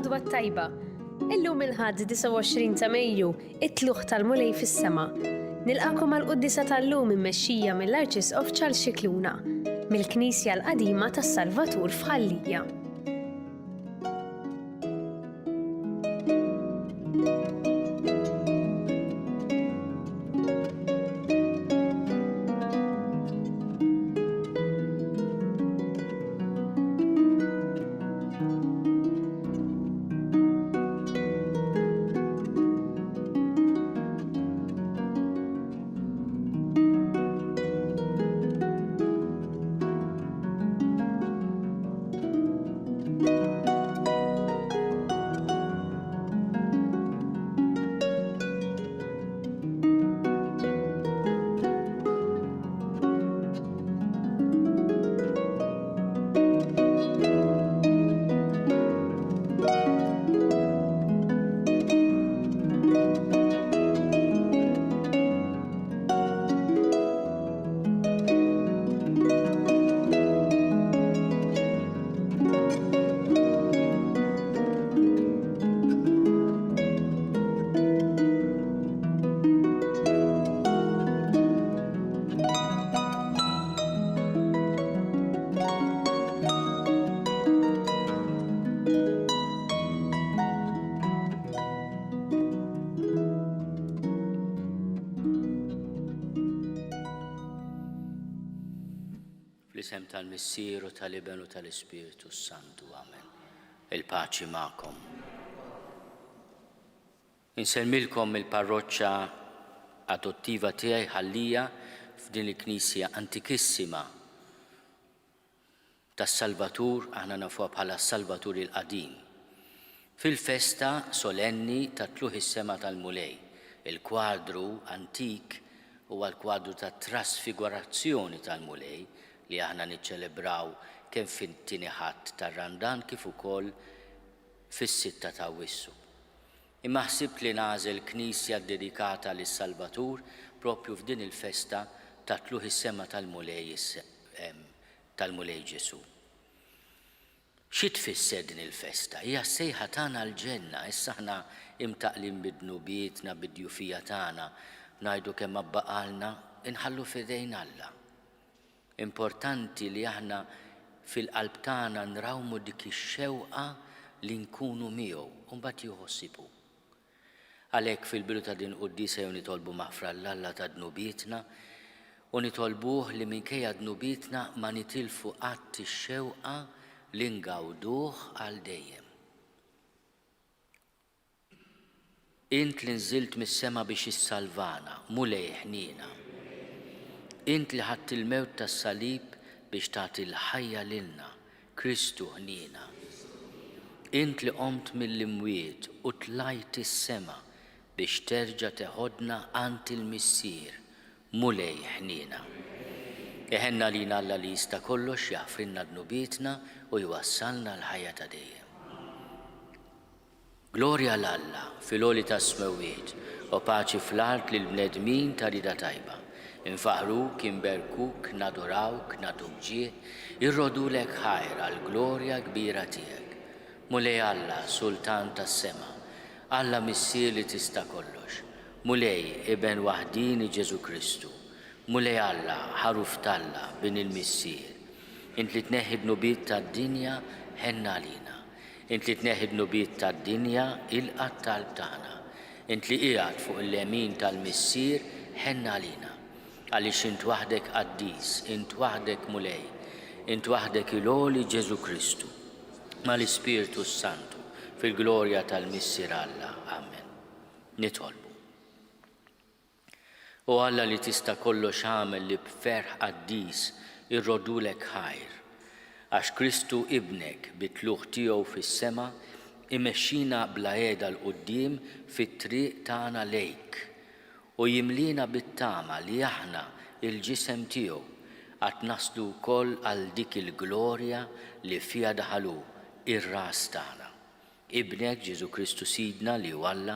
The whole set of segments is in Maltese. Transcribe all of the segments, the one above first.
L-Odwa Tajba. Illum il-ħadd 29 ta' Mejju, it-tluħ tal-Mulej fis-sema. Nilqakom għall-quddisa tal-lum immexxija mill-Arċisqof Charles Scicluna, mill-Knisja l-Qadima tas-Salvatur f'Ħallija. Fl-isem tal-Missieru tal-Ibn u tal-Ispiritu Santu, amen. Il-paċi ma'kom. Insemmilkom il-parroċċa adottiva tiegħi Ħallija f'din il-Knisja antikissima tas-Salvatur, aħna nafuha bħala Salvatur il-Qadim. Fil-festa solenni ta' tluħ is-sema tal-Mulej, il-kwadru antik huwa l-kwadru tat trasfigurazzjoni tal-Mulej li aħna niċċelebraw kemm fit-tieni ħadd tar-Randan kif ukoll fis-sitta ta' Awwissu. Imma ħsibt li nagħżel knisja dedikata lis-Salvatur proprju f'din il-festa ta' tluħ is-sema tal-Mulej Ġesu. Xi tfisser din il-festa? Hija sejħa tagħna l-ġenna, issa aħna imtaqlin bid-dnubietna bid-djufija tagħna ngħidu kemm abbaqalna inħallu f'idejn Alla. Importanti li aħna fil-qalb tagħna nrawmu dik ix-xewqa li nkunu miegħu u mbagħad jħossibu. Għalhekk fil-bidu ta' din qudiesa jew nitolbu maħfra l-Alla ta' dnubietna u nitolbuh li minkejja dnubietna ma nitilfu qatt ix-xewqa li ngawduh għal dejjem. Int li nżilt mis-sema biex issalvana, Mulej ħniena. Int li ħadt il-mewt tas-salib biex tagħti l-ħajja lilna, Kristu ħniena. Int li qomt mill-imwiet u tlajt is-sema biex terġa' teħodna għand il-Missier, Mulej ħniena. Eħenna lina Alla li jista' kollox jaħfrilna dnubietna u jwassalna l-ħajja ta' dejjem. Glorja l-Alla fil-għoli tas-smewwiet u paċi fl-art lill-bnedmin ta' rida tajba. Infaħruk, inberkuk, nadurawk, naduk ġieħ, irrodulek ħajr għal-glorja kbira tiegħek. Mulej Alla, Sultan tas-sema, Alla Missier li tista' kollox. Mulej Ibn waħdini Ġesu Kristu. Mulej Alla, ħaruf talla bin il-Missier. Int li tneħħi dnubiet tad-dinja ħenna lina. Int li tneħħi dnubiet tad-dinja ilqat talb tagħna. Int li qiegħed fuq il-lemin tal-Missier ħenna lina. Għaliex int waħdek qaddis, int waħdek Mulej, int waħdek il-għoli Ġesu Kristu, mal-Ispiritu Santu, fil-glorja tal-Missier Alla. Amen. Nitolbu. U Alla li tista' kollox għamel li b'ferħ qaddis irrodulek ħajr, għax Kristu ibnek bit-tluħ tiegħu fis-sema imexxina bla qiegħda l-quddiem fit-triq tagħna lejk. U jimlina bit-tama li aħna il-ġisem tiegħu qatt naslu wkoll għal dik il-glorja li fiha daħalu ir-ras tagħna. Ibnek Ġesu Kristu Sidna li Alla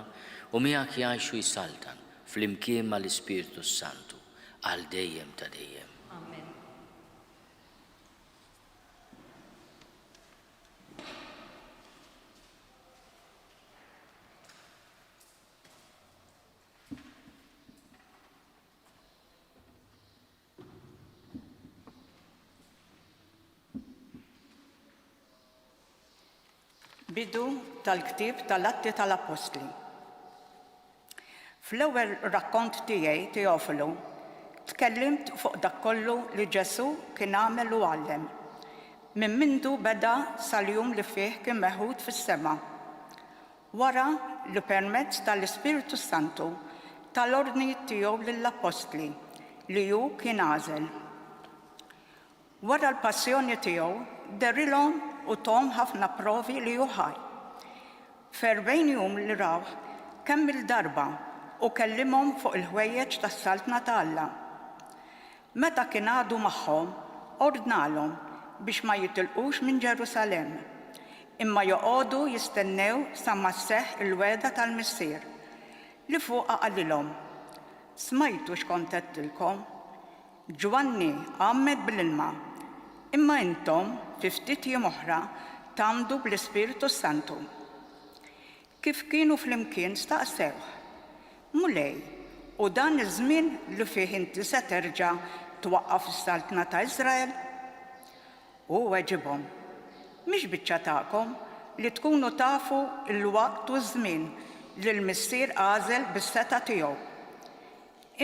u miegħek jgħixu jsaltan fl-imkien mal-Ispiritu Santu għal dejjem ta' dejjem. Amen. Bidu tal-ktieb tal-Atti tal-Apostli. Fl-ewwel rakkont tiegħi Teofilu, tkellimt fuq dak kollu li Ġesu kien għamel u għallem, minn mindu beda sal-jum li fih kien meħud fis-sema. Wara li permezz tal-Ispiritu Santu tal-ordni tiegħu lill-Apostli li hu kien għażel. Wara l-passjoni tiegħu derilhom u tom ħafna provi li hu ħaj. F'40 jum li raw kemm il-darba u kellimhom fuq il-ħwejjeġ tas-saltna ta' Alla. Meta kien għadu magħhom, ordnalhom biex ma jitilqux minn Ġerusalemm, imma joqogħdu jistennew sa ma sseħħ il-wegħda tal-Missier li fuqha qalilhom. Smajtu x'kont għedtilkom, Ġwanni għammed bil-ilma, imma intom fi ftit jiem oħra tgħamdu bl-Ispiritu Santu. Kif kienu flimkien staqsewh, mulej, u dan iż-żmien li fih inti se terġa' twaqqaf is-saltna ta' Iżrael? U weġibhom, mhix biċċa tagħkom li tkunu tafu l-waqt u żmien li l-Missier għażel bis-seta tiegħu.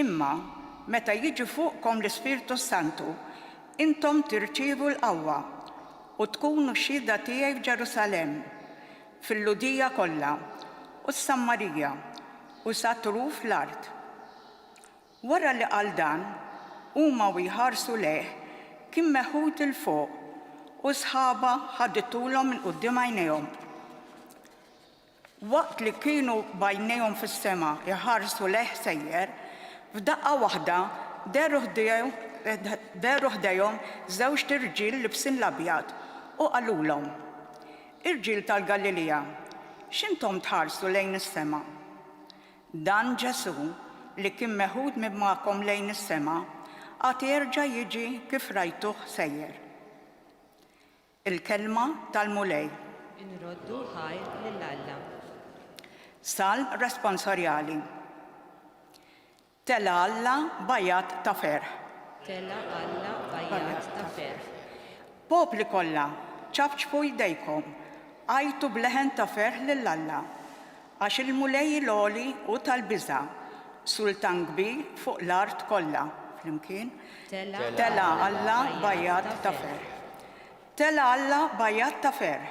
Imma meta jiġi fuqkom l-Ispiritu Santu, intom tirċievu l-qawwa u tkunu xhieda tiegħi f'Ġerusalemm, fil-Ludija kollha u s-Sammarija u sa truf l-art. Wara li qal dan, huma jħarsu lejh kien meħud il fuq u sħaba ħaditulhom minn quddiem għajnejhom. Waqt li kienu bajnejhom fis-sema jħarsu lejh sejjer, f'daqqa waħda deru ħdejhom żewġ irġiel libsin l-abjad u qalulhom: Irġiel tal-Galilija, x'intom tħarsu lejn is-sema? Dan Ġesu li kien meħud minn magħkom lejn is-sema għad jerġa' jiġi kif rajtuh sejjer. Il-kelma tal-mulej. Inroddu ħajr lill-Alla. Salm responsorjali. Tela Alla bajat ta' ferħ. Tela Alla bajat ta' ferħ. Popli kollha, ċabċbu jdejkom, għajtu bleħen ta' ferħ lill-Alla, għax il-mulej l-oli u tal-biża, sultan kbir fuq l-art kollha. Flimkien? Tela Alla bajat ta' ferħ. Tela Alla bajat ta' ferħ.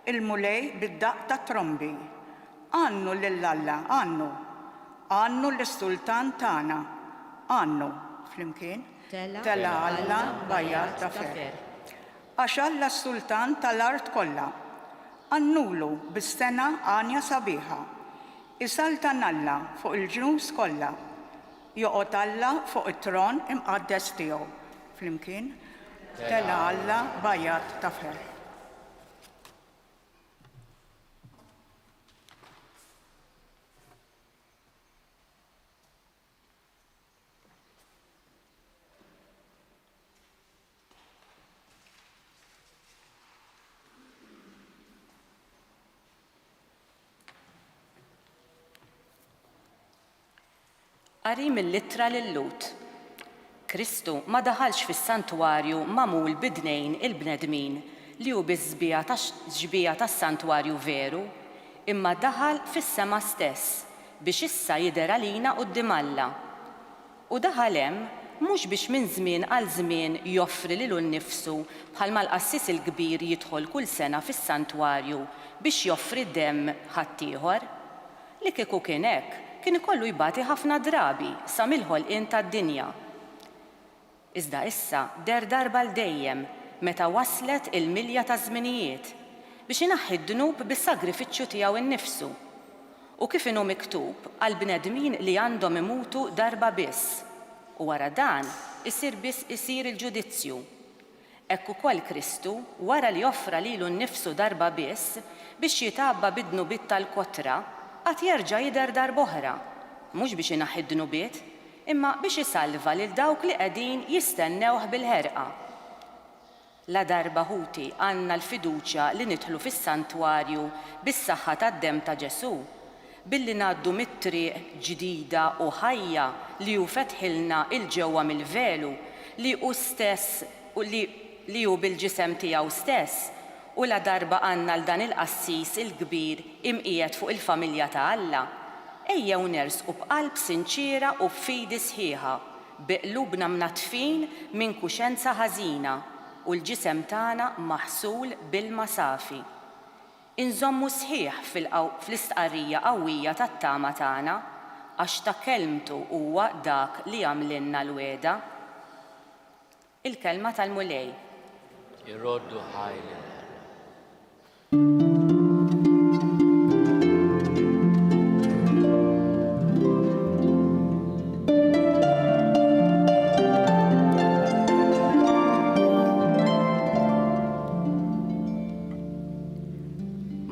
Il-mulej bid-daq ta' trombi. Għannu lill-Alla, għannu l-sultan tagħna, għannu. Flimkien? Tela Alla bajat ta' ferħ. Għax Alla s-sultan tal-art kollha. Għannulu bis-sena għanja sabiħa. Isaltan Alla fuq il-ġnus kollha. Joqgħod Alla fuq it-tron imqaddes tiegħu. Flimkien? Tela Alla bajat ta' ferħ. Qari mill-Ittra lill-Lut. Kristu ma daħalx fis-santwarju magħmul bidnejn il-bnedmin li hu biż-żbija tas-santwarju veru, imma daħal fis-sema stess biex issa jidher għalina quddiem Alla. U daħal hemm mhux biex minn żmien għal żmien joffri lilu nnifsu bħalma l-qassis il-kbir jidħol kull sena fis-santwarju biex joffri demm ħaddieħor. Li kieku kien hekk, kien ikollu jbati ħafna drabi sa mill-ħolqien tad-dinja. Iżda issa der darba l-dejjem meta waslet il-milja ta' żminijiet biex inaħħi d-dnub bis-sagrifiċċju tiegħu innifsu. U kif inhu miktub għal bnedmin li għandhom imutu darba biss. U wara dan isir il-ġudizzju. Hekk ukoll Kristu wara li joffra lilu nnifsu darba biss biex jitabba bid-dnubiet tal-kotra għad jerġa' jidher darb'oħra, mhux biex inaħħi d-dnubiet, imma biex isalva lil dawk li qegħdin jistennewh bil-ħerqa. La darba ħuti għandna l-fiduċja li nidħlu fis-santwarju bis-saħħa tad-demm ta' Ġesu, billi ngħaddu mit-triq ġdida u ħajja li hu fetħilna il-ġewwa mill-velu li hu stess li hu bil-ġisem tiegħu stess U la darba għandna l dan il-qassis il-kbir imqiegħed fuq il-familja ta' Alla, ejjew nersqu b'qalb sinċiera u b'fidi sħiħa, biqlubna mnatfin minn kuxenza ħażina u l-ġisem tagħna maħsul bil-masafi. Inżommu sħiħ fl-istqarrija qawwija tat-tama tagħna għax ta' kelmtu huwa dak li għamlilna l-weda. Il-kelma tal-mulej. Irroddu ħajl.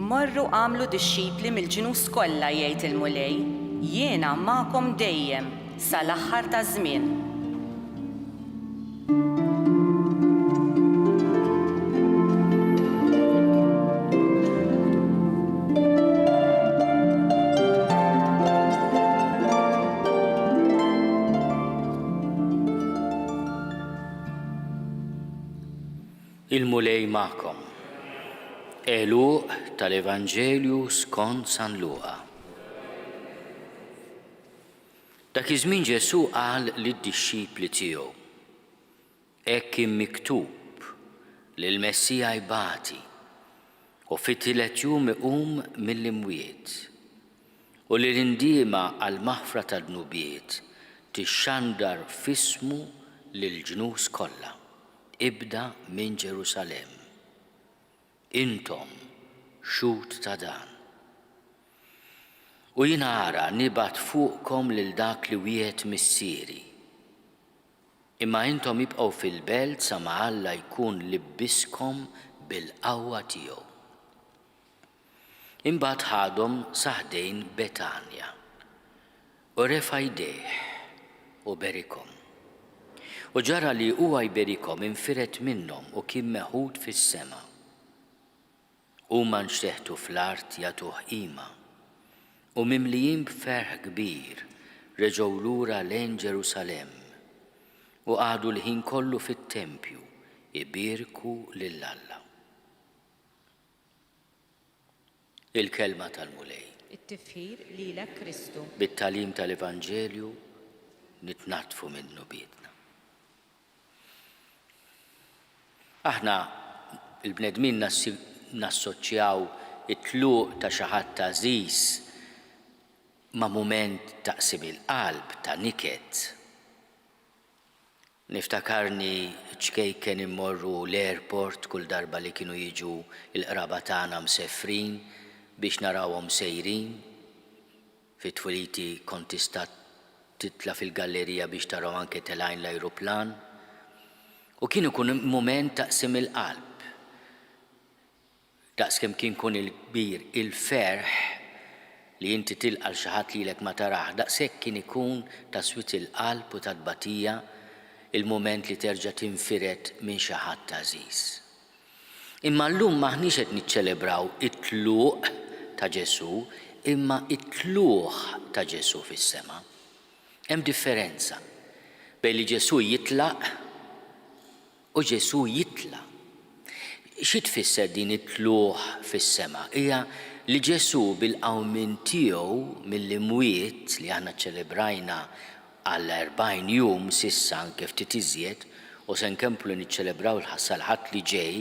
Morru għamlu dixxipli mill-ġinus kollha jgħid il-mulej, jiena magħkom dejjem sal-aħħar taż-żmien. Il-mulej magħkom. Eluq tal-Evanġelju skont San Luqa. Dak iż-żmien Ġesu qal lid-dixxipli tiegħu: hekk kien miktub li l-Messija jbati u fit-tielet jum iqum mill-imwiet u li l-indiema għall-maħfra tad-dnubiet tixxandar f'ismu lill-ġnus kollha. Ibda minn Ġerusalem. Intom xut ta' dan. U jiena ara nibgħat fuqkom lil dak li wieħed missieri. Imma intom ibqgħu fil-belt sa ma Alla jkun libbiskom bil-qawwa tiegħu. Imbagħad ħadhom saħdejn Betanja u refa' jdejh u berikhom. U ġara li huwa jberikhom infiret minnhom u kien meħud fis-sema. Huma nxteħtu fl-art jagħtuh qima u mimlijin b'ferħ kbir reġgħu lura lejn Ġerusalem u qagħdu l-ħin kollu fit-tempju ibierku lil Alla. Il-kelma tal-mulej. It-tifħir lilek Kristu. Bit-tagħlim tal-Evanġelju nitnatfu minnu biedna. Aħna il-bnedmin nassoċjaw it-tluq ta' xi ħadd għażiż ma' mument taqsim il-qalb ta' niket. Niftakarni ċkejken immorru l-airport kull darba li kienu jiġu il-qraba tagħna mseffrin biex narawhom sejrin. Fit-twiliti kont tista' titla' fil-gallerija biex taraw anke telgħin l-ajruplan. U kien ikun mument taqsim il-qalb. Daqskemm kien kun il-kbir il-ferħ li inti tilqa' xi ħadd lilek ma taraħ, daqshekk kien ikun taswit il-qalb u tat-tbatija il-mument li terġa' tinfiret minn xi ħadd għażiż. Imma llum maħniex qed niċċelebraw it-tluq ta' Ġesu, imma it-tluħ ta' Ġesu fis-sema. Hemm differenza bejn li Ġesu jitlaq u Ġesu jitla. Xi tfisser din it-tluħ fis-sema? Hija li Ġesu bil-qawmin tiegħu mill-imwiet li aħna ċċelebrajna għal 40 jum s'issa anke ftit iżjed u se nkomplu niċċelebraw l-ħadd li ġej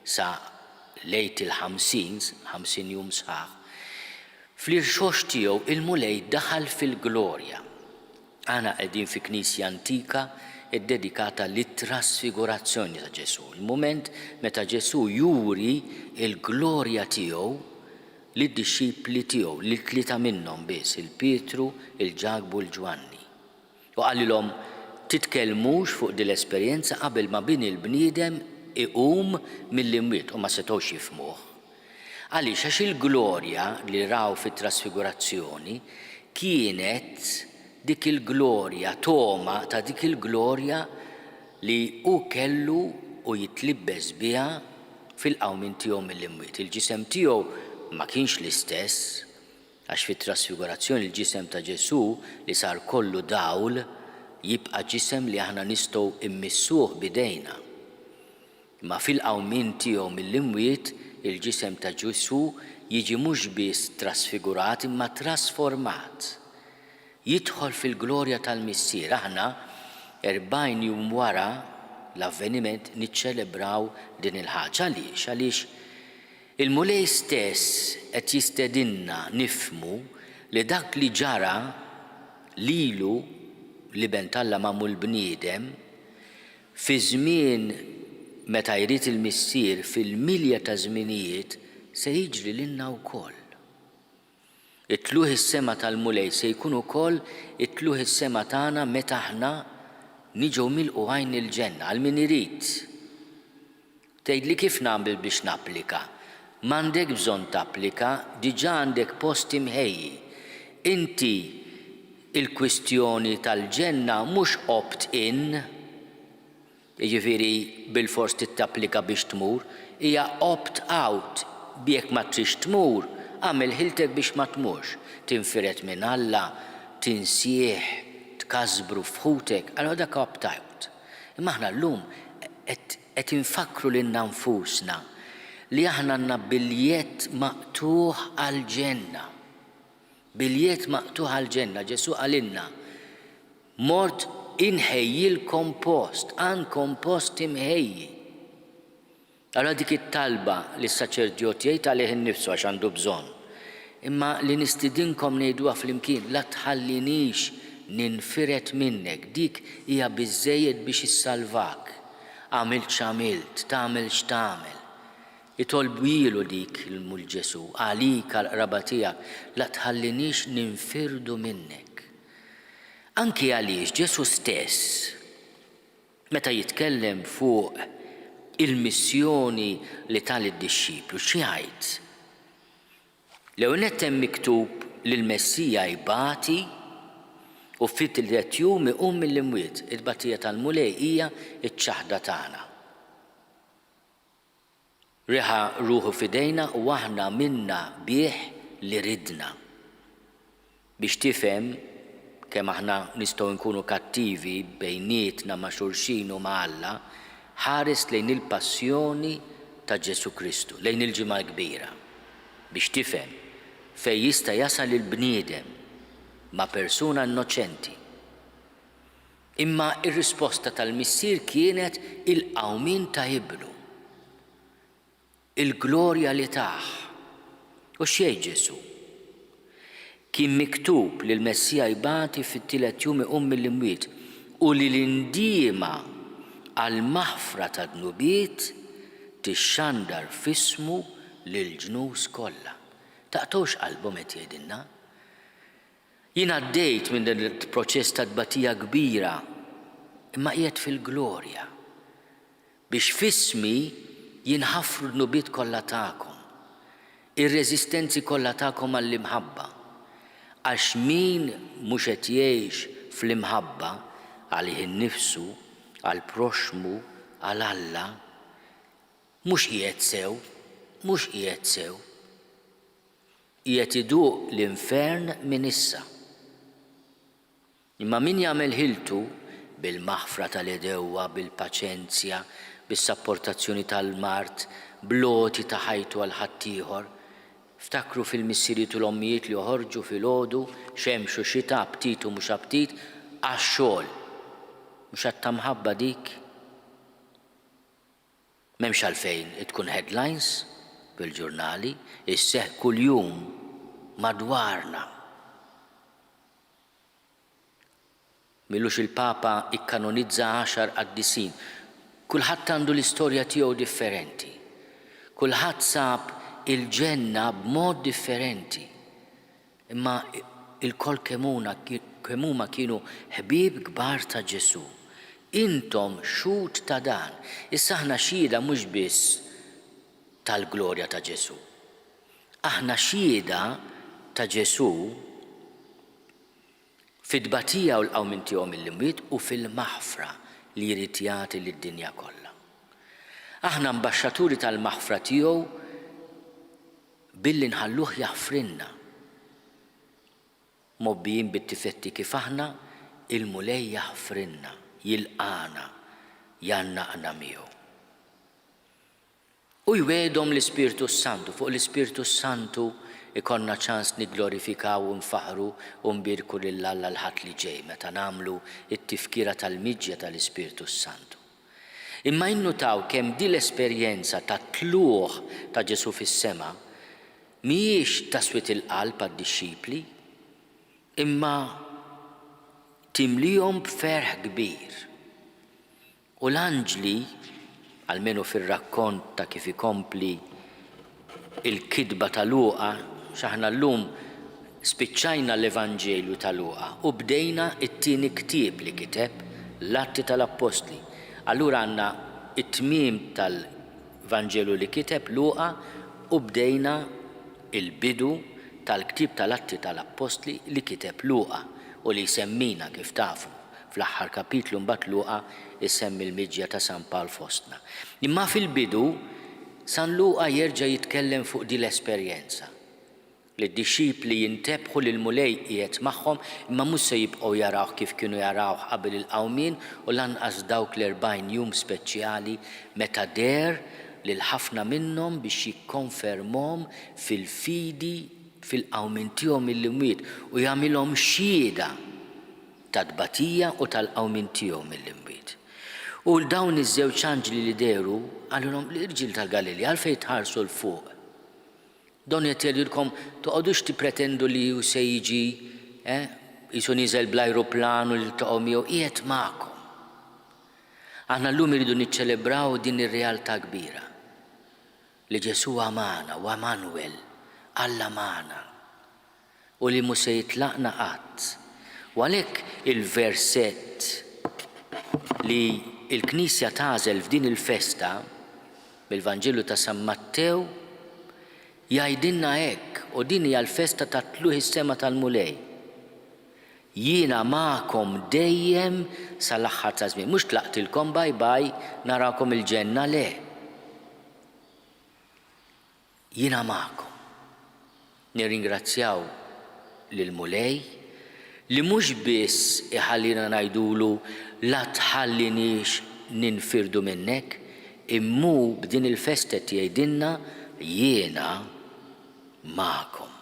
sa lejt il-50 jum sħaħ. Fl-irxox tiegħu il-mulej daħal fil-glorja. Aħna qegħdin fi knisja antika id-dedikata lit-trasfigurazzjoni ta' Ġesu. Il-mument meta Ġesu juri il-glorja tiegħu lid-dixxipli tiegħu, li tlieta minnhom biss, il-Pietru, il-Ġakbu, il-Ġwanni. U qalilhom titkellmux fuq din l-esperjenza qabel ma bin il-bniedem iqum mill-imwiet u ma setgħux jifhmuh. Għaliex għax il-glorja li raw fit-trasfigurazzjoni kienet dik il-glorja, toma ta' dik il-glorja li hu kellu u jitlibbes biha fil-qawmin tiegħu mill-imwiet. Il-ġisem tiegħu ma kienx l-istess, għax fit-trasfigurazzjoni il-ġisem ta' Ġesu li sar kollu dawl jibqa' ġisem li aħna nistgħu immissuh bidejna. Ma fil-qawmin tiegħu mill-imwiet il-ġisem ta' Ġesu jiġi mhux biss trasfigurat imma trasformat. Jidħol fil-glorja tal-Missier. Aħna 40 jum wara l-avveniment niċċelebraw din il-ħaġa. Għaliex il-mulej stess qed jistedinna nifmu li dak li ġara lilu li bentalla magħmul bniedem fi żmien meta jrid il-Missier fil-milja ta' żminijiet se jiġri lilna wkoll. It-tluħ is-sema tal-mulej se jkun ukoll it-tluħ is-sema tagħna meta aħna niġu milqu għajn il-ġenna għal min irid. Tgħidli kif nagħmel biex napplika. M'għandek bżonn tapplika, diġà għandek post imħejji. Inti il-kwistjoni tal-ġenna mhux opt-in, jiġifieri bil-fors tittapplika biex tmur, hija opt-out. Jekk ma trix tmur, għamel ħiltek biex ma tmurx. Tinfiret minn Alla, tinsieħ, tkasbru f'ħutek, allora dak opt-out. Imma aħna llum qed infakru lilna nfusna li aħna għandna biljett maqtuħ għall-ġenna. Biljett maqtuħ għall-ġenna, Ġesu qalilna. Mort inħejji l-kompost, kompost imħejji. Allora dik it-talba li s-saċerdjot jgħid għalih innifsu għax għandu bżonn. Imma li nistidinkom ngħiduha flimkien la tħallinix ninfiret minnek, dik hija biżżejjed biex issalvak. Għamilt x'għamilt, tagħmel x'tagħmel. Itolbilu dik il-mul Ġesu, għalik għal-qraba tiegħek, la tħallinix ninfirdu minnek. Anki għaliex Ġesu stess, meta jitkellem fuq il-missjoni li tal-id-disċiplu, xi jgħid? L-ewwel nett hemm miktub li l-Messija jbati u fit-tliet jum iqum mill-imwiet. Il-batija tal-mulej hija ċ-ċaħda tagħna. Reħa ruħu fidejna u aħna minna bih li ridna. Biex tifhem kemm aħna nistgħu nkunu kattivi bejnietna ma' xulxin u ma' Alla, ħares lejn il-passjoni ta' Ġesu Kristu, lejn il-ġimgħa kbira. Biex tifhem fejn jista' jasal il-bniedem ma' persuna innoċenti. Imma ir-risposta tal-Missier kienet il-qawmin ta' ibnu. Il-glorja li taħ. U x'jgħid Ġesu? Kien miktub li l-Messija jbati fit-tielet jum iqum mill-imwiet u li l-indiema għal-maħfra ta' dnubiet tixxandar f'ismu lill-ġnus kollha. Taqtgħux qalbhom qed jgħidilna? Jien għaddejt minn dan il-proċess ta' tbatija kbira, imma qiegħed fil-glorja. Biex f'ismi jinħafru d-nubiet kollha tagħkom, ir-reżistenzi kollha tagħkom għall-imħabba. Għax min mhux qed jgħix fl-imħabba għalih innifsu, għall-proxmu, għal Alla, mhux qiegħed sew, mhux qiegħed sew. Qiegħed iduq l-infern minn issa. Imma min jagħmel ħiltu bil-maħfra tal-edewwa, bil-paċenzja, bis-sapportazzjoni tal-mart, bloti ta' ħajtu għal ħaddieħor. Ftakru fil-missieriet u l-ommijiet li joħorġu filgħodu, xemx u xita, aptit u mhux aptit, għax-xogħol. Mhux għatta mħabba dik. M'hemmx għalfejn tkun headlines bil-ġurnali, isseħħ kuljum madwarna. Millux il-Papa ikkanonizza 10 qaddisin. Kulħadd għandu l-istorja tiegħu differenti. Kulħadd sab il-ġenna b'mod differenti. Imma il-kol kemm huma kienu ħbieb kbar ta' Ġesu. Intom xut ta' dan. Issa aħna xhieda mhux biss tal-glorja ta' Ġesu. Aħna xhieda ta' Ġesu fid-tbatija u l-qawmin tiegħu mill-imwiet u fil-maħfra li jrid jagħti lid-dinja kollha. Aħna ambaxxaturi tal-maħfra tiegħu billi nħalluh jaħfrinna. Mobbijin bit-tifetti kif aħna, il-mulej jaħfrinna, jilqana, jannaqna miegħu. U jwedhom l-Ispiritu Santu, fuq l-Ispiritu Santu ikonna ċans niglorifikaw u nfaħru u nbirku lill-Alla l-ħadd li ġej meta nagħmlu t-tifkira tal-miġja tal-Ispiritu Santu. Imma jinnutaw kemm din l-esperjenza ta' tluħ ta' Ġesu fis-sema mhijiex taswit il-qalb għad-dixxipli, imma timlihom b'ferħ kbir. U l-anġli, almenu fir-rakkont ta' kif ikompli il-kidba ta' Luqa, x'aħna llum spiċċajna l-Evanġelju ta' Luqa u bdejna t-tieni ktieb li kiteb l-Atti tal-Apostli. Allura għandna it-tmiem tal-Evanġelju li kiteb Luqa u bdejna il-bidu tal-ktieb tal-Atti tal-Apostli li kiteb Luqa u li jsemmina kif tafu fl-aħħar kapitlu mbagħad Luqa isemmi l-miġja ta' San Pawl fostna. Imma fil-bidu San Luqa jerġa' jitkellem fuq din l-esperjenza li d-dixxipli jintebħu lil mulej qiegħed magħhom imma mhux se jibqgħu jarawh kif kienu jarawh qabel il-qawmien u lanqas dawk l-40 jum speċjali meta der lil ħafna minnhom biex jikkonfermhom fil-fidi fil-qawmien tiegħhom mill-imwiet u jagħmilhom xhieda ta' tbatija u tal-qawmien tiegħhom mill-imwiet. U l-dawn iż-żewġ anġli li deru għalulhom l-irġiel tal-Galilja għalfejn tħarsu l-fuq. Dawn qed jgħidulkom toqgħodux tippretendu li hu se jiġi jisu nieżel bl-ajruplan u liltaqgħu miegħu qiegħed magħkom. Aħna llum iridu niċċelebraw din ir-realtà kbira li Ġesu magħna u Emanuel Alla magħna u li mhux se jitlaqna qatt. U għalhekk il-versett li il-Knisja tagħżel f'din il-festa bil-Vanġillu ta' San Mattew jgħidilna hekk u din hija l-festa ta' tluħ is-sema tal-mulej. Jiena magħkom dejjem sal-aħħar ta' żmien, mhux tlaqtilkom bye bye narawkom il-ġenna le. Jiena magħkom. Nirringrazzjaw lill-mulej li mhux biss iħallina ngħidulu la tħallinix ninfirdu minnek, immu b'din il-festa jgħidilna jiena magħkom.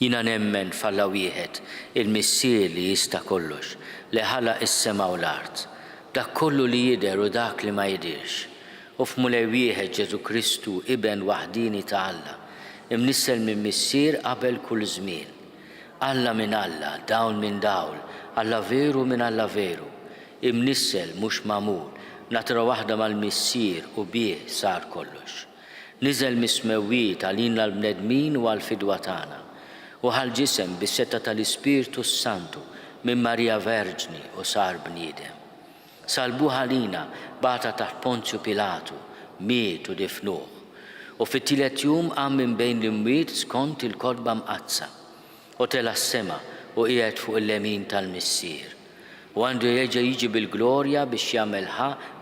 Jiena nemmen f'Alla wieħed il-Missier li jista' kollox li ħalaq is-sema u l-art, dak kollu li jidher u dak li ma jidirx. U f'Mulej wieħed Ġesu Kristu iben waħdini ta' Alla, imnissel minn Missier qabel kull żmien. Alla minn Alla, dawl minn dawl, Alla veru minn Alla veru, imnissel mhux magħmul, natra waħda mal-Missier u bih sar kollox. Niżel mis-smewwiet għalina l-bnedmin u għall-fidwa tagħna u ħal-ġisem bis-seta tal-Ispiritu Santu minn Marija Verġni u sar bniedem. Salbuh għalina bata taħt Ponzju Pilatu, miet u difnuh u fit-tielet jum qam minn bejn l-imwiet skont il-kodba mqazza u tela s-sema u qiegħed fuq il-lemin tal-Missier u għandu jerġa' jiġi bil-glorja biex jagħmel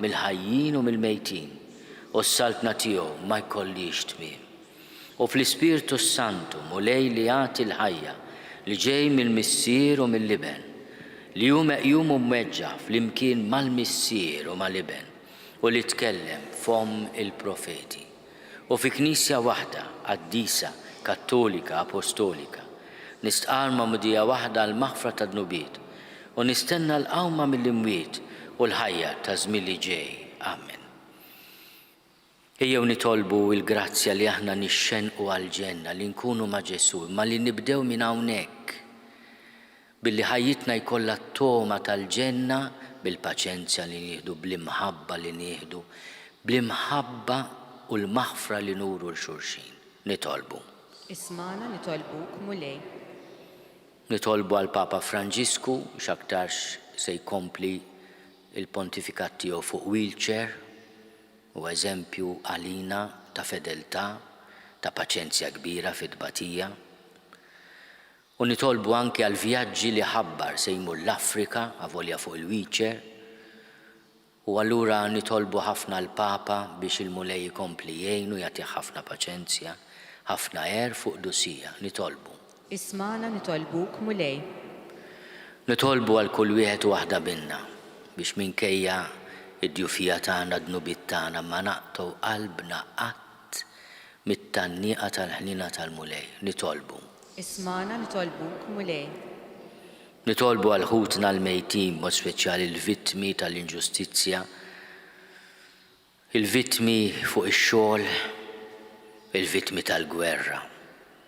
mill-ħajjin u mill-mejtin u s-saltna tiegħu ma jkollix tmiem. U fl-Ispiritu Santu mulej li jagħti l-ħajja li ġej mill-Missier u mill-Liben li hu meqjum u mweġġa flimkien mal-Missier u mal-Liben u li tkellem f'hom il-profeti. U fi Knisja waħda qaddisa, kattolika, apostolika, nistqarma mudija waħda l-maħfra ta' dnubiet u nistenna l-qawma mill-imwiet u l-ħajja ta' żmien li ġej. Amen. Ejjew nitolbu l-grazzja li aħna nixxenqu għall-ġenna li nkunu ma' Ġesu, ma li nibdew minn hawnhekk billi ħajjitna jkollha t-toma tal-ġenna bil-paċenzja li nieħdu, bl-imħabba li nieħdu, bl-imħabba u l-maħfra li nuru l-xulxin. Nitolbu. Ismana nitolbuk mulej. Nitolbu għal Papa Franġisku x'aktarx se jkompli il-pontifikat tiegħu fuq wheelchair u eżempju għalina ta' fedeltà, ta' paċenzja kbira fit-tbatija. U nitolbu anke għal vjaġġi li ħabbar se jmur l-Afrika avolja fuq il-wheelchair. U allura nitolbu ħafna l-Papa biex il-mulej jkompli jgħinu jagħtih ħafna paċenzja, ħafna fuq dusija. Nitolbu. Ismana nitolbuk mulej. Nitolbu għal kull wieħed u waħda minna biex minkejja id-djufija tagħna d-nubit tagħna ma naqgħu qalbna qatt mit-tannieqa tal-ħnina tal-mulej. Nitolbu. Ismana nitolbuk mulej. Nitolbu għal ħutna l-mejtin mod speċjali l-vittmi tal-inġustizzja, il-vittmi fuq ix-xogħol, il-vittmi tal-gwerra,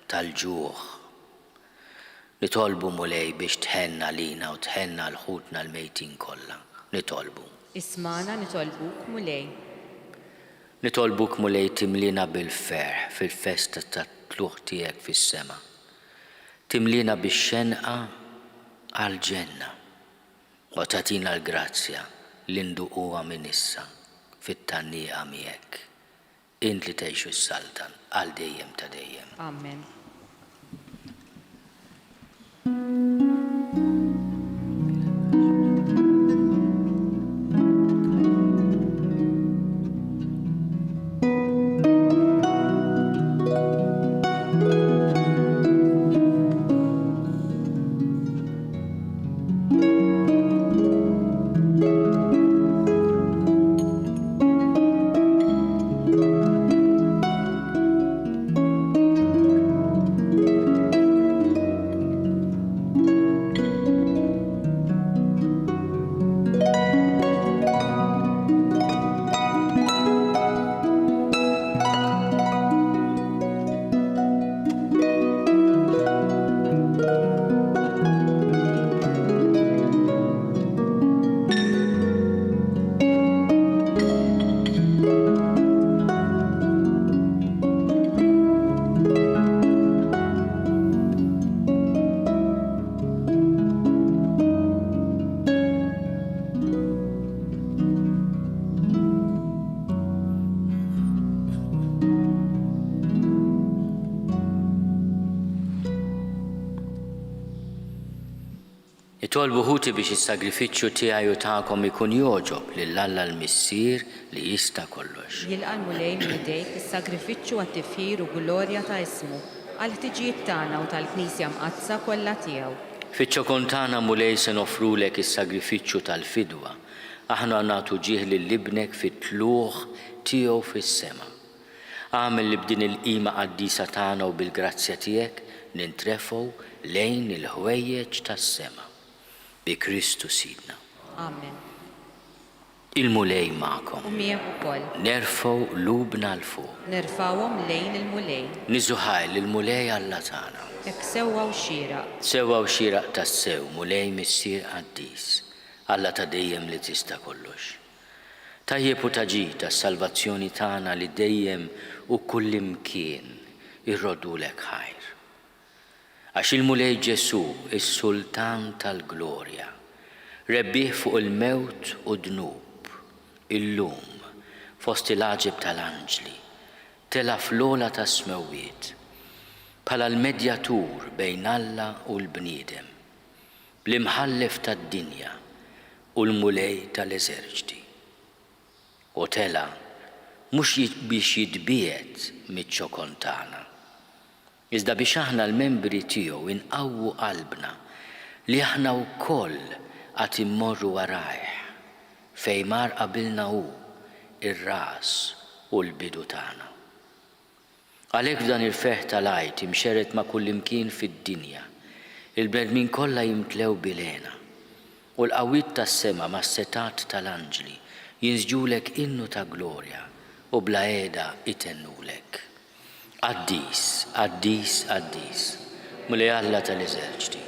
tal-ġuħ. Nitolbu mulej biex tħenna lina u tħenna l-ħutna l-mejtin kollha. Nitolbu. Ismana nitolbuk mulej. Nitolbuk mulej timlina bil-ferħ fil-festa tat-tluħ tiegħek fis-sema. Timlina bix-xenqa għal-ġenna u tatina l-grazzja li nduquha minn issa fit-tannieqa miegħek. Int li tgħixu s-saltan għal dejjem ta' dejjem. Amen. Nitolbu ħuti biex is-sagrifiċċju tiegħi u tagħkom ikun joġob lill-Alla l-Missier li jista' kollox. Jilqa' mulej minn idejk is-sagrifiċċju għat-tifħir u glorja ta' ismu għal ħtiġijiet tagħna u tal-Knisja mqazza kollha tiegħu. Fiċ-ċokon tagħna mulej se nofrulek is-sagrifiċċju tal-fidwa. Aħna nagħtu ġieħ lil-ibnek fit-tluħ tiegħu fis-sema. Għamel li b'din il-qima qaddisa tagħna u bil-grazzja tiegħek nintrefgħu lejn il-ħwejjeġ tas-sema. Bi Kristu Sidna. Amen. Il-mulej magħkom. U miegħek ukoll. Nerfgħu lubna l-fuq. Nerfawhom lejn il-mulej. Niżuħaj lill-mulej Alla tagħna. Jekk sewwa u xieraq. Sewwa u xieraq tas-sew mulej missier qaddis. Alla ta' dejjem li tista' kollox. Tajjeb u taġi tas-salvazzjoni tagħna li dejjem u kullimkien irrodulek ħajr. Għax il-mulej Ġesu, is-Sultan tal-Glorja, rebbieħ fuq il-mewt u dnub, illum, fost il-għaġib tal-anġli, tela fl-ola ta' smewiet, bħala l-medjatur bejn Alla u l-bniedem, bl-imħallef tad-dinja u l-mulej tal-eżerċti. U tela, mhux biex jitbiet miċ-ċokon tagħna, iżda biex aħna l-membri tiegħu inqawwu qalbna li aħna wkoll qatt immorru warajh fejn mar qabilna hu ir-ras u l-bidu tagħna. Għalhekk f'dan il-ferħ tal-għajt imxerret ma' kullimkien fid-dinja, il-bnedmin kollha jimtlew bilena u l-qawwiet tas-sema mas-setat tal-anġli jinżġulek innu ta' glorja u bla qiegħda itennulek. Qaddis, qaddis, qaddis, mulej Alla tal-eżerċti.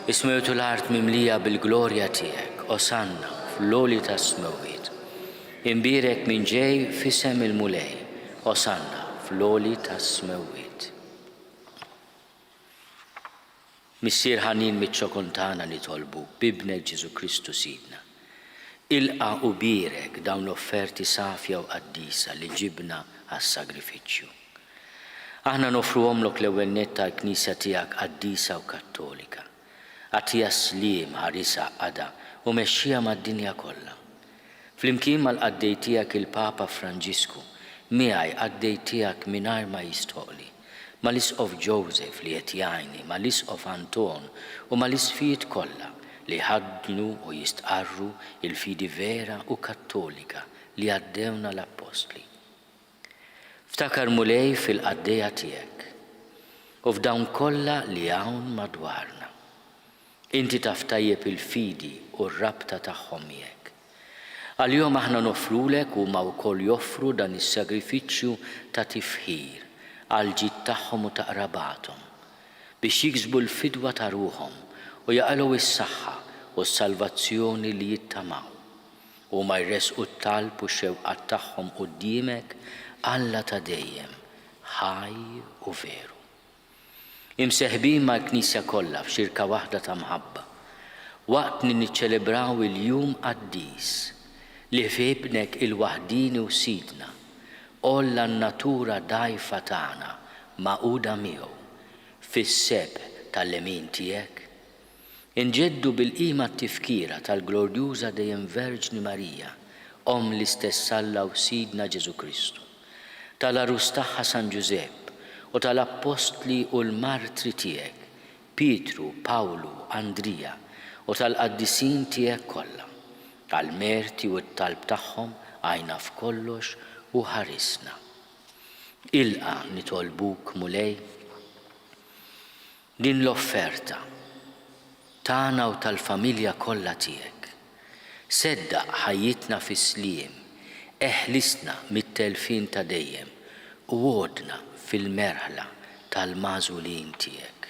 Ismejtu l-art mimlija bil-glorja tiegħek, osanna fl-oli ta' smewiet. Imbirek minn ġej fisem il-mulej, osanna fl-oli ta' smewiet. Missier ħanin miċ-ċokon tagħna nitolbu bibnek Ġesu Kristu Sidna. Ilqa' u birek dawn l-offerti safja u qaddisa li ġibna għas-sagrifiċċju. Aħna nofruhomlok l-ewwel nett tal-Knisja tiegħek qaddisa u kattolika. Għatija slim ħarisa qada u mexxija mad-dinja kollha. Flimkien mal-qaddej tiegħek il-Papa Franġisku, miegħi qaddej tiegħek mingħajr ma jistoqli, ma l-isqof Joseph li qed jgħinni, ma l-isqof Anton u ma l-isfijiet kollha li ħadnu u jistqarru il-fidi vera u kattolika li għaddewna l-Apostli. Ftakar mulej fil-qaddeja tiegħek u f'dawn kollha li hawn madwarna. Inti taf tajjeb il-fidi u r-rabta tagħhom miegħek. Għal-jom aħna nofrulek u ma wkoll joffru dan is-sagrifiċċju ta' tifħir għal-ġid tagħhom u taqrabathom biex jiksbu l-fidwa ta' ruhom u jaqalgħu is-saħħa u s-salvazzjoni li jittamaw u ma jresqu t-talb u x-xewqat tagħhom quddiemek Alla ta' dejjem, ħaj u veru. Imseħbin ma' l-Knisja kollha f'xirka waħda ta' mħabba waqt li niċċelebraw il-jum qaddis li fibnek il-waħdini u sidna olla n-natura dajfa tagħna maquda miegħu fis-seb tal-lemin tiegħek. Inġeddu bil-qima t-tifkira tal-glorjuża dejjem Verġni Marija, Om l-istess Alla u Sidna Ġesu Kristu, tal-arus tagħha San Ġusepp u tal-Apostli u l-martri tiegħek, Pietru, Pawlu, Andrija u tal-qaddisin tiegħek kollha. Għal-merti u t-talb tagħhom għajna f'kollox u ħarisna. Ilqa nitolbuk mulej din l-offerta tagħna u tal-familja kollha tiegħek. Seddaq ħajjitna fis-sliem, eħlisna mit-telfin ta' dejjem u għodna fil-merħla tal-mażulin tiegħek.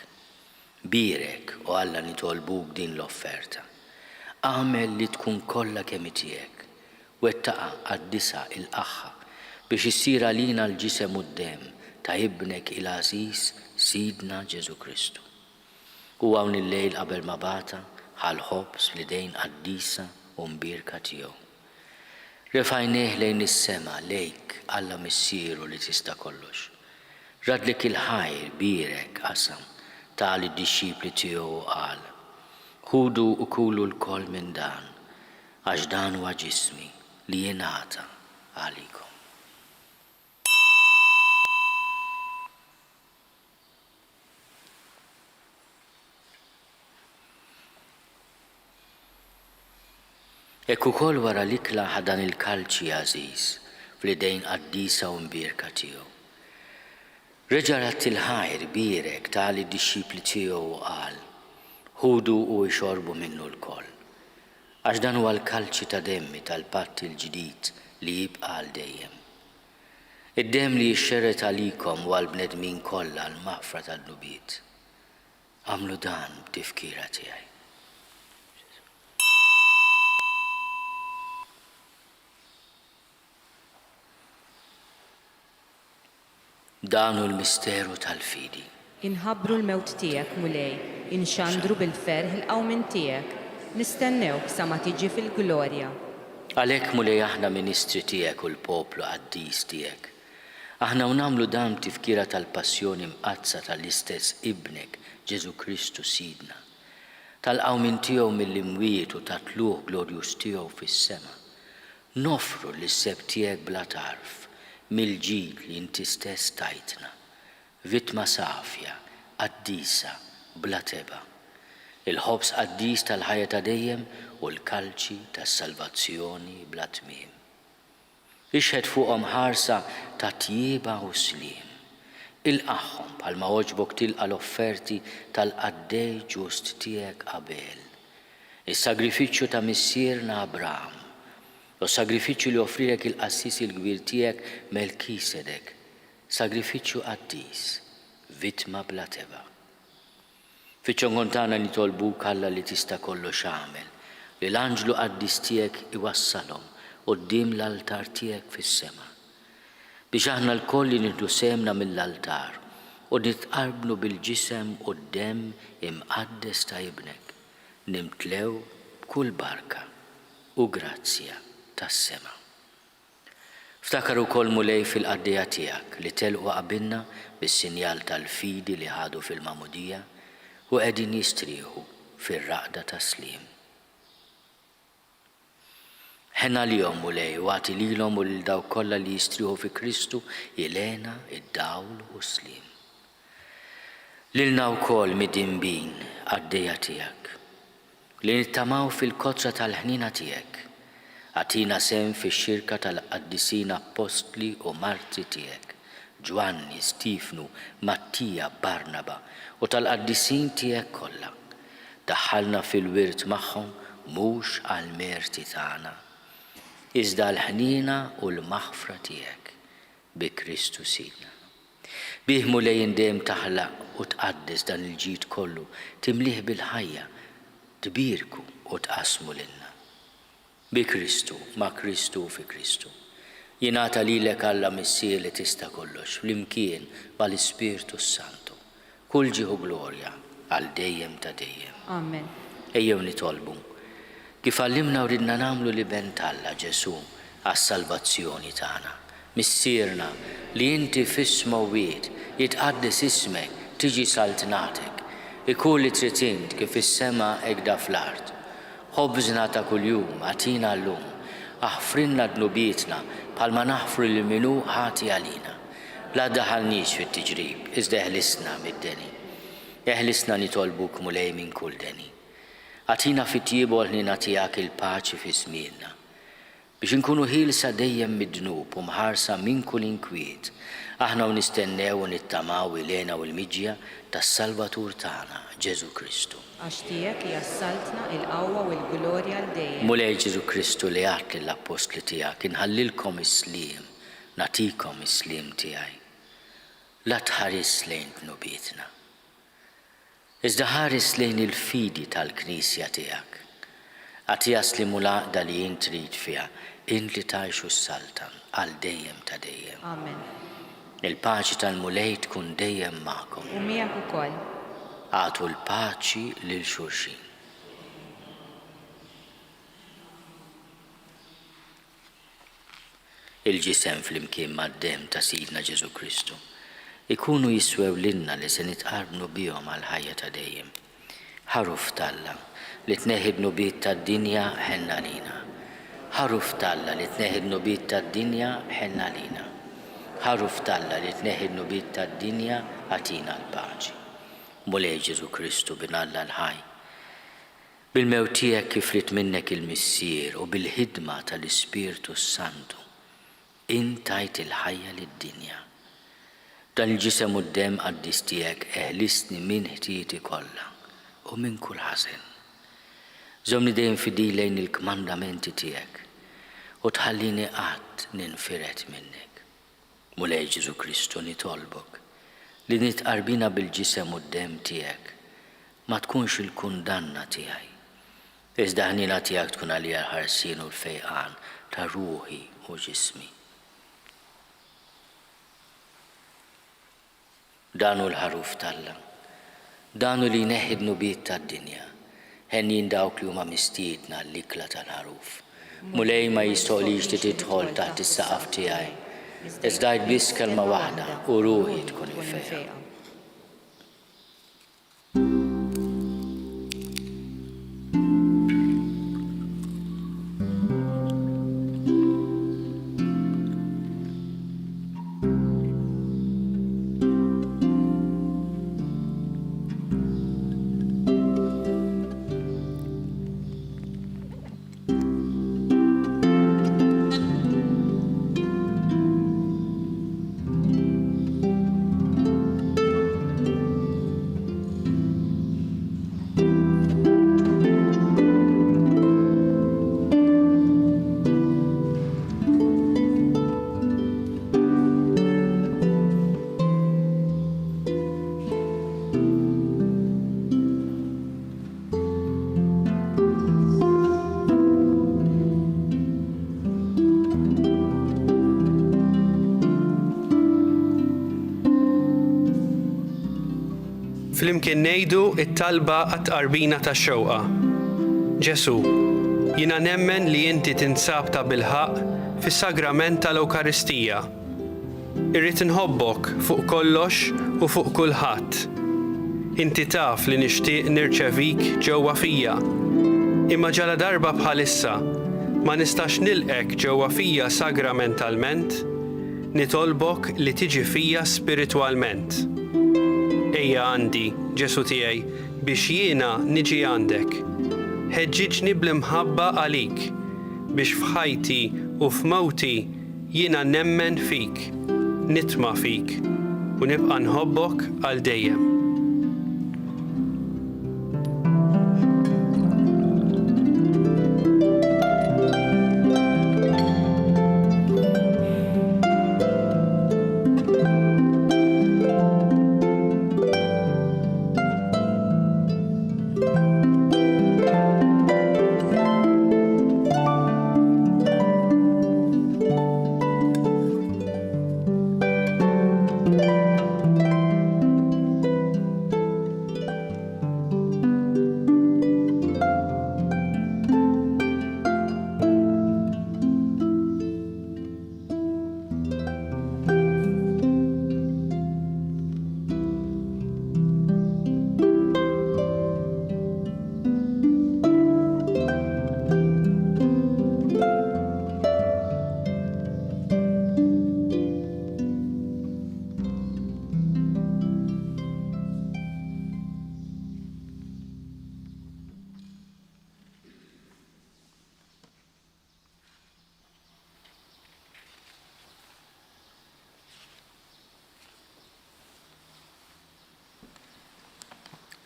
Birek u Alla nitolbuk din l-offerta. Għamel li tkun kollha kemm tiegħek, wettaqa għad-disa il-qaħħa biex issir għalina l-ġisem u d-dem ta' ibnek il-Aziz Sidna Ġesu Kristu. U hawn il-lejl qabel ma bata ħal-ħobs fl-idejn qaddisa u mbirka tiegħu. Refajnieh lejn is-sema lejk Alla missieru li tista' kollox. Radlek il-ħajr birek qasam tal id-dixxipli tiegħu qal. Ħudu u kulu l-koll minn dan, għax dan huwa ġismi li jingħata għalikom. Hekk ukoll wara l-ikla ħadan il-kalċi għażiż fl-idejn qaddisa u mbirka tiegħu. Reġarat il-ħajr birek tal id-dixxipli tiegħu u qal. Ħudu u jxorbu minnu l-koll, għax dan huwa l-kalċi ta' demmi tal-patt il-ġdid li jibqa' għal dejjem. Id-demm li jixxerret għalikom u għall-bnedmin kollha l-maqfra tad-nubiet. Għamlu dan b'tifkira tiegħi. Dan hu l-misteru tal-fidi. Inħabbru l-mewt tiegħek mulej, inxandru bil-ferħ il-qawmin tiegħek, nistennewk sa ma tiġi fil-glorja. Għalhekk mulej aħna ministri tiegħek u l-poplu qaddis tiegħek. Aħna nagħmlu dan tifkira tal-passjoni mqazza tal-istess ibnek Ġesu Kristu Sidna, tal-qawmin tiegħu mill-imwiet u tat-tluq glorjuż tiegħu fis-sema. Nofru l-seb tiegħek bla tarf mill-ġid li inti stess tajtna, vittma safja, qaddisa, bla teba, il-ħobs qaddis tal-ħajja ta' dejjem u l-kalċi tas-salvazzjoni bla tmiem. Ixħed fuqhom ħarsa ta' tjieba u sliem. Ilqaħħom bħalma oġbok tilqa l-offerti tal-qaddej ġust tiegħek Abel, is-sagrifiċċju ta' missierna Abraham, u sagrifiċċju li offrilek il-qassis il-kbir tiegħek Melkisedek, sagrifiċċju qaddis, vittma bla teba. Fiċ-ċongon tagħna nitolbuk Alla li tista' kollox għamel, li l-anġlu qaddis tiegħek iwassalhom quddiem l-altar tiegħek fis-sema. Biex aħna l-koll li nieħdu semna mill-altar u nitqarbnu bil-ġisem u d-demm imqaddes ta' ibnek, nimtlew b'kull barka u grazzja tas-sema. Ftakar ukoll mulej fil-qaddija tiegħek li telqu qabilna bis-sinjal tal-fidi li ħadu fil-Magħmudija u qegħdin jistrieħu fir-raqda tas-sliem. Ħenna lihom mulej u għati lilhom u lil dawk kollha li jistrieħu fi Kristu jilena id-dawl u s-sliem. Lilna wkoll mid-dinbin għaddejja tiegħek, li nittamaw fil-kotra tal-ħnina tiegħek, għatina sem fix-xirka tal-qaddisin apostli u marti tiegħek, Ġwanni, Stifnu, Mattija, Barnaba u tal-qaddisin tiegħek kollha. Daħħalna fil-wirt magħhom mhux għall-merti tagħna, iżda l-ħnina u l-maħfra tiegħek bi Kristu Sidna. Bih lejn dejjem taħlaq u tqaddes dan il-ġid kollu, timlih bil-ħajja, tbirku u tqasmu lilna. Bi Kristu, ma' Kristu fi Kristu. Jingħata lilek Alla Missir li tista' kollox, flimkien mal-Ispirtu Santu. Kull ġieħu glorja għal dejjem ta' dejjem. Amen. Ejjew nitolbu. Kif għallimna u ridna nagħmlu li bent Alla Ġesu għas-salvazzjoni tagħna. Missierna li inti f'isma wieħed jitqaddes ismek, tiġi saltnatek, ikun li trid int kif is-sema hekk fl-art. Ħobżna ta' kuljum għatina llum, aħfrinna dnubietna bħalma naħfru lil minhu ħati għalina. La daħalniex fit-tiġrib, iżda eħlisna mid-deni. Eħlisna nitolbuk mulej minn kull deni. Għatina fit-tiebu ħnina tiegħek il-paċi fi żmienna. Biex inkunu ħielsa dejjem mid-dnub u mħarsa minn kull inkwiet, aħna u nistennew u nittamaw ilena u l-miġja tas-Salvatur tagħna, Ġesu Kristu. Għax tiegħek hija s-saltna, il-qawwa u l-glorja l dejjem. Mulej Ġesu Kristu li għat lill-apostli tiegħek inħallilkom is-sliem, nagħtikom is-sliem tiegħi. La tħares lejn dnubietna. Iżda ħares lejn il-fidi tal-Knisja tiegħek. Għatijas li mulaqda li jien trid fiha, int li tgħixu s-saltan għal dejjem ta' dejjem. Amen. Il-paċi tal-mulej tkun dejjem magħkom. U miegħek ukoll. Għatu l-paċi lil xulxin. Il-ġisem flimkien mad-dem ta' Sidna Ġesu Kristu ikunu jiswew lilna li se nitqarbnu bihom għal ħajja ta' dejjem. Ħaruf talla li tneħħi d-nubiet tad-dinja ħenna lina. Ħaruf talla li tneħħi d-nubiet tad-dinja ħenna lina. Ħaruf talla li tneħħi d-nubiet tad-dinja għatina l-paċi. Mulej Ġesu Kristu bin Alla l-ħaj. Bil-mewt tiegħek kif rid minnek il-Missier u bil-ħidma tal-Ispirtu Santu, int tajt il-ħajja lid-dinja. Dan il-ġisem u d-dem qaddis tiegħek eħlisni minn ħtieti kollha u minn kull ħażen. Żomni dejjem fidej lejn il-kmandamenti tiegħek u tħallini qatt ninfiret minnek. Mulej Ġesu Kristu nitolbok li nitqarbina bil-ġisem u d-dem tiegħek ma tkunx il-kundanna tiegħi. Iżda ħnina tiegħek tkun għalija l-ħarsien u l-fejqan ta' ruħi u ġismi. Danu l-ħaruf talla, danu li jneħħi d-nubiet tad-dinja, ħennin dawk li huma mistiedna l-ikla tal-ħaruf. Mulej ma jistgħolix li tidħol taħt is-saqaf tiegħi, iżda biss kelma waħda u ruħi tkun il-fejqa. Flimkien ngħidu it-talba għat-tqarbina tax-xewqa. Ġesu, jiena nemmen li inti tinsab ta' bilħaq fis-sagrament tal-Ewkaristija. Irrid inħobbok fuq kollox u fuq kulħadd. Inti taf li nixtieq nirċevik ġewwa fija. Imma ġala darba bħalissa ma nistax nilqek ġewwa fija sagramentalment, nitolbok li tiġi fija spiritwalment. Ejja għandi, Ġesu tiegħi, biex jiena niġi għandek. Ħeġġiġni bl-imħabba għalik, biex f'ħajti u f'mawti jiena nemmen fik, nitma' fik u nibqa' nħobbok għal dejjem.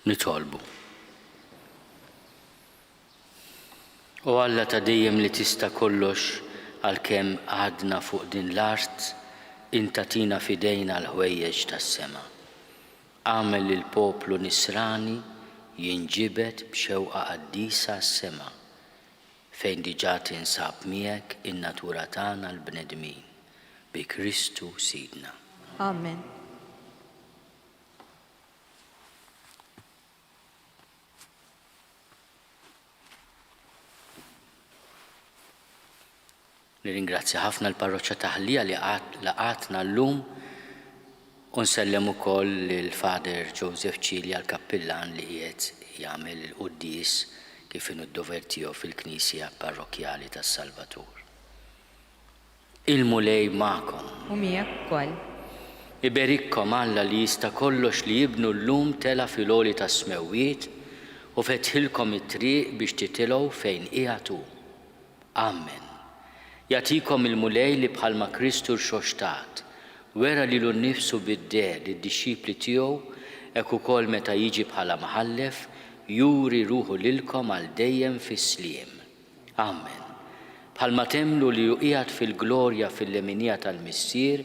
Nitolbu. U Alla ta' dejjem li tista' kollox għalkemm għadna fuq din l-art, inta tina fidejna l-ħwejjeġ tas-sema. Għamel lil poplu nisrani jinġibed b'xewqa qaddisa s-sema, fejn diġà tinsab miegħek in-natura tagħna l-bnedmin bi Kristu Sidna. Amen. Nirringrazzja ħafna l-parroċċa Taħlija li laqatna llum u nsellem ukoll lill-Fader Joseph Cilja l-Kappillan li qiegħed jagħmel il-quddies kif inhu d-dover tiegħu fil-Knisja Parrokjali tas-Salvatur. Il-mulej magħkom. U miegħek ukoll. Iberikkom Alla li jista' kollox li jibnu llum tela fil-għoli tas-smewwiet u fetħilkom it-triq biex titilgħu fejn qiegħed hu. Amen. Jagħtikom il-mulej li bħalma Kristu rxoxtat, wera lilu nnifsu bid-der lid-dixxipli tiegħu hekk ukoll meta jiġi bħala mħallef juri ruħu lilkom għal dejjem fis-sliem. Amen. Bħalma temlu li qiegħed fil-glorja fil-leminija tal-Missier,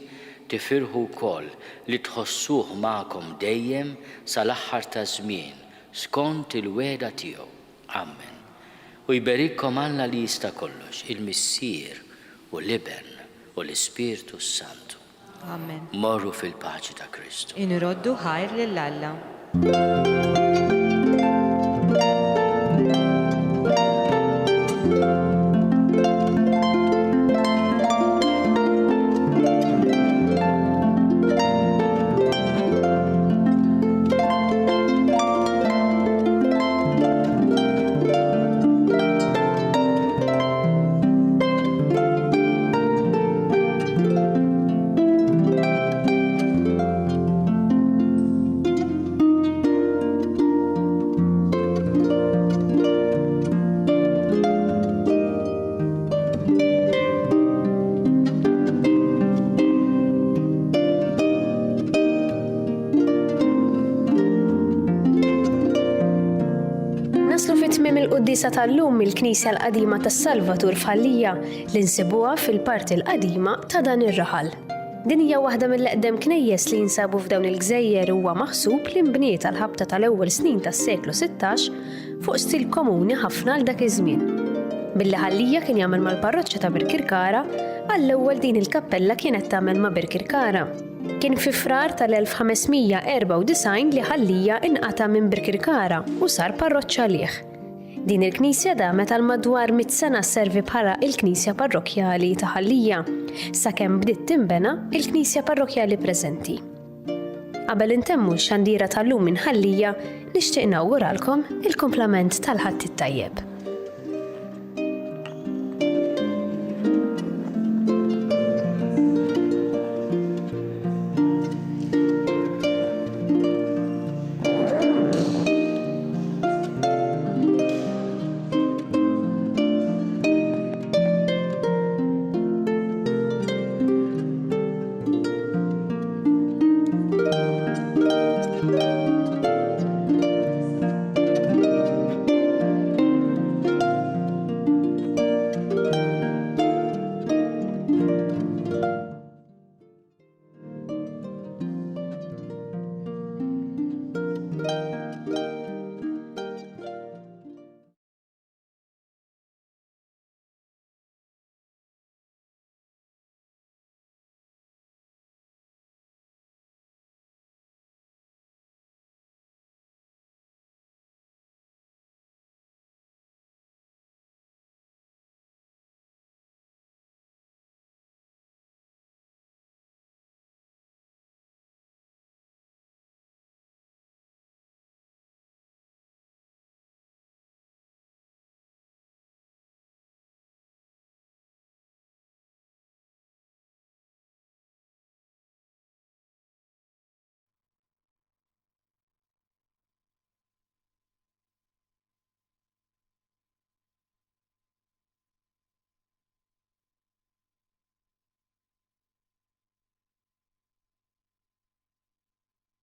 tifirħu wkoll li tħossuh magħkom dejjem sal-aħħar ta' żmien skont il-weda tiegħu. Amen. U jberikkom Alla li jista' kollox, il-Missier u l-Iben u l-Ispiritu Santu. Amen. Morru fil-paċi ta' Kristu. Inroddu ħajr lil Alla. Il-quddisa tal-lum il-Knisja l-Qadima tas-Salvatur f'Ħallija li nsibuha fil-parti l-qadima ta' dan ir-raħal. Din hija waħda mill-eqdem knejjes li jinsabu f'dawn il-gżejjer huwa maħsub li nbniet tal-ħabta tal-ewwel snin tas-seklu 16 fuq stil komuni ħafna għal dak iż-żmien. Billi Ħallija kien jagħmel mal-parroċċa ta' Birkirkara, għall-ewwel din il-kappella kienet tagħmel ma' Birkirkara. Kien fi frar tal-1594 li Ħallija inqata' minn Birkirkara u sar parroċċa għalih. Din il-Knisja damet għal madwar 100 sena sservi bħala il-Knisja Parrokjali ta' Ħallija, sakemm bdiet tinbena il-Knisja Parrokjali preżenti. Qabel intemmu x-xandira tal-lum minn Ħallija, nixtieq nawguralkom il-kumplament tal-ħadd it-tajjeb.